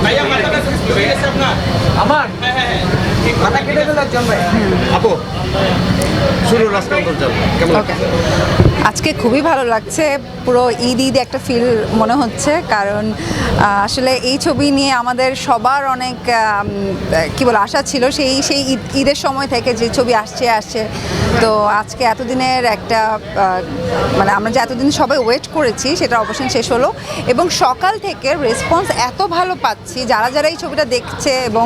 ভাইয়া মাথাটা একটু হয়ে গেছে আপনার আমার হ্যাঁ মাথা কেটে দিল একজন ভাই। আপু শুরু রাস্তা অন্তর্জাল কেমন ওকে, আজকে খুবই ভালো লাগছে, পুরো ঈদ ঈদ একটা ফিল মনে হচ্ছে, কারণ আসলে এই ছবি নিয়ে আমাদের সবার অনেক কি বলে আশা ছিল সেই সেই ঈদের সময় থেকে যে ছবি আসছে। তো আজকে এতদিনের একটা মানে আমরা যে এতদিন সবাই ওয়েট করেছি সেটা অবশ্যই শেষ হলো, এবং সকাল থেকে রেসপন্স এত ভালো পাচ্ছি, যারা যারা এই ছবিটা দেখছে এবং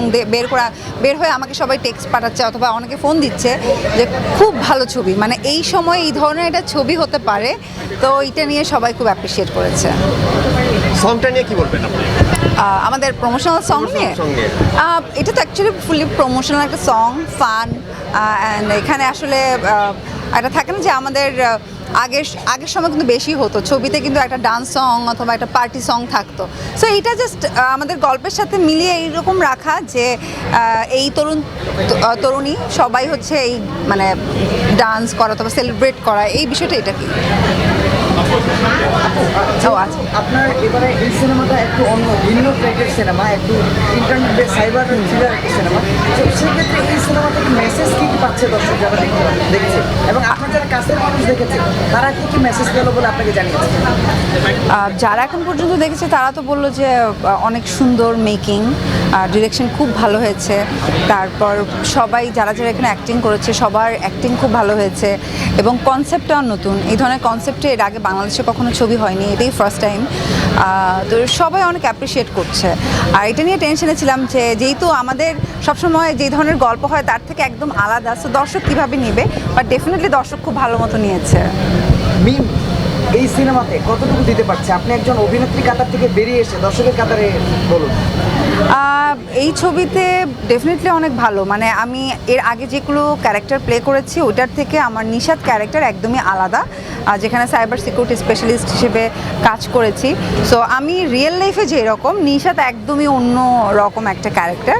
বের হয়ে আমাকে সবাই টেক্সট পাঠাচ্ছে অথবা অনেকে ফোন দিচ্ছে যে খুব ভালো ছবি, মানে এই সময় এই ধরনের একটা ছবি হতে পারে, তো এটা নিয়ে সবাই খুব অ্যাপ্রিসিয়েট করেছে। সংটা নিয়ে কি বলবেন আপনি? আমাদের প্রমোশনাল সং নিয়ে এটা তো অ্যাকচুয়ালি ফুলি প্রমোশনাল একটা সং, ফান, অ্যান্ড এখানে আসলে একটা থাকে না যে আমাদের আগের সময় কিন্তু বেশি হতো ছবিতে, কিন্তু একটা ডান্স সং অথবা একটা পার্টি সং থাকতো। সো এইটা জাস্ট আমাদের গল্পের সাথে মিলিয়ে এইরকম রাখা যে এই তরুণী সবাই হচ্ছে এই মানে ডান্স করা অথবা সেলিব্রেট করা, এই বিষয়টা এটা কি আপনার এবারে এই সিনেমাটা একটু অন্য ভিন্ন ট্র্যাকের সিনেমা, একটু ইন্টারনেট সাইবার থ্রিলার একটা সিনেমা। তো সেক্ষেত্রে এই সিনেমা থেকে মেসেজ কী কী পাচ্ছে দর্শক যারা দেখছে, এবং আপনার যারা কাছের মানুষ দেখেছে তারা কী কী মেসেজ পেল বলে আপনাকে জানিয়েছে? যারা এখন পর্যন্ত দেখেছে তারা তো বললো যে অনেক সুন্দর মেকিং, ডিরেকশন খুব ভালো হয়েছে, তারপর সবাই যারা যারা এখানে অ্যাক্টিং করেছে সবার অ্যাক্টিং খুব ভালো হয়েছে, এবং কনসেপ্টটাও নতুন, এই ধরনের কনসেপ্টে এর আগে বাংলাদেশে কখনো ছবি হয়নি, এটাই ফার্স্ট টাইম। তো সবাই অনেক অ্যাপ্রিসিয়েট করছে, আর এটা নিয়ে টেনশনে ছিলাম যে যেহেতু আমাদের সবসময় যে ধরনের গল্প হয় তার থেকে একদম আলাদা, সো দর্শক কীভাবে নেবে, বাট ডেফিনেটলি দর্শক খুব ভালো মতো নিয়েছে। মিম এই সিনেমাতে কতটুকু দিতে পারছে? আপনি একজন অভিনেত্রী কাতার থেকে বেরিয়ে এসে দর্শকের কাতারে বলুন। এই ছবিতে ডেফিনেটলি অনেক ভালো, মানে আমি এর আগে যেগুলো ক্যারেক্টার প্লে করেছি ওইটার থেকে আমার নিশাত ক্যারেক্টার একদমই আলাদা, যেখানে সাইবার সিকিউরিটি স্পেশালিস্ট হিসেবে কাজ করেছি। সো আমি রিয়েল লাইফে যেরকম, নিশাত একদমই অন্য রকম একটা ক্যারেক্টার।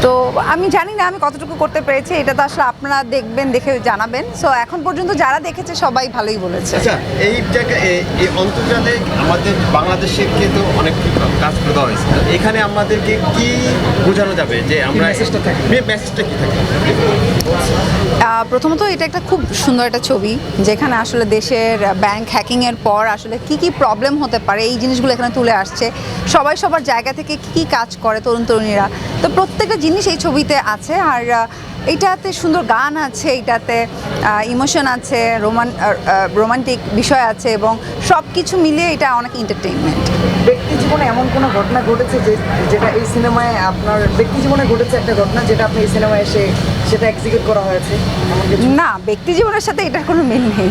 তো আমি জানি না আমি কতটুকু করতে পেরেছি, এটা তো আসলে আপনারা দেখবেন, দেখে জানাবেন। সো এখন পর্যন্ত যারা দেখেছে সবাই ভালোই বলেছে। আচ্ছা, এই জায়গায় এই অন্তর্জালে আমাদের বাংলাদেশকে তো অনেক কাজ করে দেওয়া হয়েছে, এখানে আমাদেরকে কি বোঝানো যাবে যে আমরা মেসেজটা কি থাকে? প্রথমত এটা একটা খুব সুন্দর একটা ছবি, যেখানে আসলে দেশের ব্যাংক হ্যাকিংয়ের পর আসলে কি কি প্রবলেম হতে পারে এই জিনিসগুলো এখানে তুলে আসছে, সবাই সবার জায়গা থেকে কি কি কাজ করে তরুণীরা, তো প্রত্যেকটা জিনিস এই ছবিতে আছে। আর এইটাতে সুন্দর গান আছে, এইটাতে ইমোশন আছে, রোমান্টিক বিষয় আছে, এবং সব কিছু মিলিয়ে এটা অনেক এন্টারটেইনমেন্ট। ব্যক্তি জীবনে এমন কোনো ঘটনা ঘটেছে যেটা এই সিনেমায় আপনার ব্যক্তি জীবনে ঘটেছে একটা ঘটনা যেটা আপনি এই সিনেমায় এসে সেটা এক্সিকিউট করা হয়েছে? না, ব্যক্তি জীবনের সাথে এটার কোনো মিল নেই।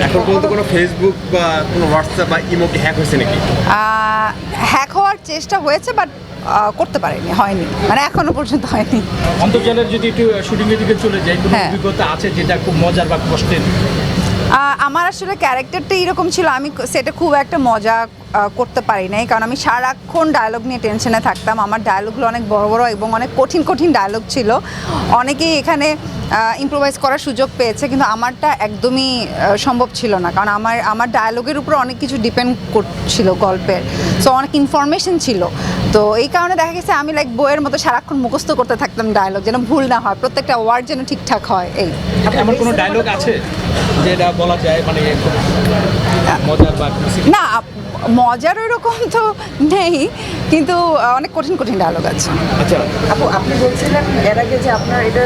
এখন পর্যন্ত কোনো ফেসবুক বা কোনো হোয়াটসঅ্যাপ বা ইমো কি হ্যাক হয়েছে নাকি? হ্যাক হওয়ার চেষ্টা হয়েছে, বাট করতে পারেনি, হয়নি, মানে এখনো পর্যন্ত হয়নি। অন্তর্জালের যদি একটু শুটিংয়ের দিকে চলে যাই, কোনো অভিজ্ঞতা আছে যেটা খুব মজার বা কষ্টের? আমার আসলে ক্যারেক্টারটা এরকম ছিল, আমি সেটা খুব একটা মজা করতে পারি নাই, কারণ আমি সারাক্ষণ ডায়লগ নিয়ে টেনশনে থাকতাম। আমার ডায়লগগুলো অনেক বড় বড় এবং অনেক কঠিন ডায়লগ ছিল। অনেকেই এখানে ইম্প্রোভাইজ করার সুযোগ পেয়েছে, কিন্তু আমারটা একদমই সম্ভব ছিল না, কারণ আমার ডায়লগের উপর অনেক কিছু ডিপেন্ড করছিল গল্পের, সো অনেক ইনফরমেশন ছিল। তো এই কারণে দেখা গেছে আমি লাইক বইয়ের মতো সারাক্ষণ মুখস্থ করতে থাকতাম ডায়লগ, যেন ভুল না হয়, প্রত্যেকটা ওয়ার্ড যেন ঠিকঠাক হয়। এই এমন কোনো ডায়লগ আছে যেটা বলা যায় মানে মজার বা না, মজার এরকম তো নেই, কিন্তু অনেক কঠিন ডায়লগ আছে। আচ্ছা আপু, আপনি বলছিলেন এর আগে যে আপনার এটা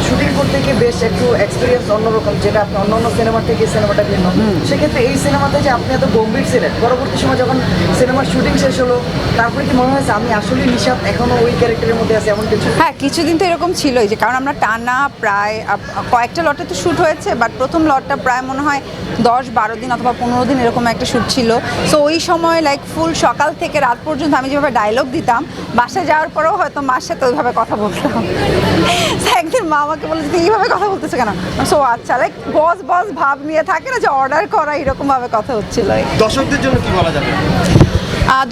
শুটিং করতে গিয়ে বেশ একটু এক্সপিরিয়েন্স অন্যরকম, যেটা আপনি অন্য সিনেমা থেকে সিনেমাটা ভিন্ন। সেক্ষেত্রে এই সিনেমাতে যে আপনি এত গম্ভীর ছিলেন, পরবর্তী সময় যখন সিনেমার শুটিং শেষ হলো তারপরে কি মনে হয়েছে আমি আসলে নিশাত এখনো ওই ক্যারেক্টারের মধ্যে আছি এমন কিছু? হ্যাঁ, কিছুদিন তো এরকম ছিলই, যে কারণ আমরা টানা প্রায় কয়েকটা লটে তো শ্যুট হয়েছে, বাট প্রথম লটটা প্রায় মনে হয় 10-12 দিন অথবা 15 দিন এরকম একটা শ্যুট ছিল। সো ওই সময় লাইক ফুল সকাল থেকে রাত পর্যন্ত আমি যেভাবে ডায়লগ দিতাম, বাসায় যাওয়ার পরেও হয়তো মার সাথে ওইভাবে কথা বলতাম। একদিন মা আমাকে বলে যে এইভাবে কথা বলতেছে কেন? সো আচ্ছা, লাইক বস ভাব নিয়ে থাকে না যে অর্ডার করা, এরকমভাবে কথা হচ্ছিল। দর্শকদের জন্য কি বলা যাবে?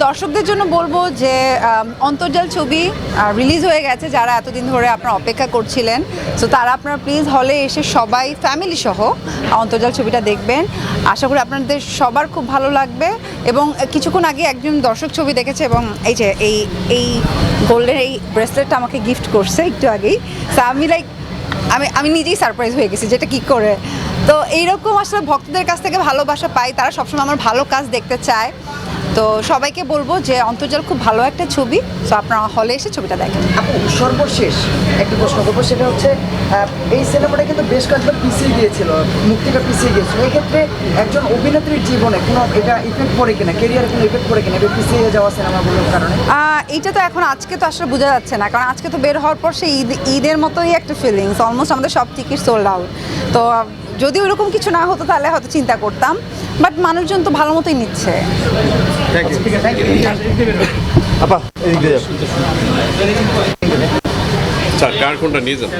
দর্শকদের জন্য বলবো যে অন্তর্জাল ছবি রিলিজ হয়ে গেছে, যারা এতদিন ধরে আপনারা অপেক্ষা করছিলেন, সো তারা আপনারা প্লিজ হলে এসে সবাই ফ্যামিলি সহ অন্তর্জাল ছবিটা দেখবেন। আশা করি আপনাদের সবার খুব ভালো লাগবে। এবং কিছুক্ষণ আগে একজন দর্শক ছবি দেখেছে এবং এই যে এই গোল্ডের এই ব্রেসলেটটা আমাকে গিফট করছে একটু আগেই। সো আমি লাইক আমি নিজেই সারপ্রাইজ হয়ে গেছি যেটা কি করে। তো এইরকম আসলে ভক্তদের কাছ থেকে ভালোবাসা পাই, তারা সবসময় আমার ভালো কাজ দেখতে চায়। তো সবাইকে বলবো যে অন্তর্জাল খুব ভালো একটা ছবি, তো আপনারা হলে এসে ছবিটা দেখেন। আপু সর্বশেষ একটা প্রশ্ন করবো, সেটা হচ্ছে এই সিনেমাটা কিন্তু বেশ কয়েকবার পিছিয়ে গিয়েছিল, মুক্তিটা পিছিয়ে গিয়েছিল। এক্ষেত্রে একজন অভিনেত্রীর জীবনে কোনো এটা ইফেক্ট পড়ে কিনা, কেরিয়ারে কোনো ইফেক্ট পড়ে কিনা এই পিছিয়ে যাওয়া সিনেমাগুলোর কারণে? এইটা তো এখন আজকে তো আসলে বোঝা যাচ্ছে না, কারণ আজকে তো বের হওয়ার পর সেই ঈদের মতোই একটা ফিলিংস, অলমোস্ট আমাদের সব টিকিট সোল্ড আউট। তো যদি ওরকম কিছু না হতো তাহলে হয়তো চিন্তা করতাম, বাট মানুষজন তো ভালো মতোই নিচ্ছে। Thank you. আপা এদিক দিয়ে যাও। আচ্ছা কার কোনটা নিয়ে যান?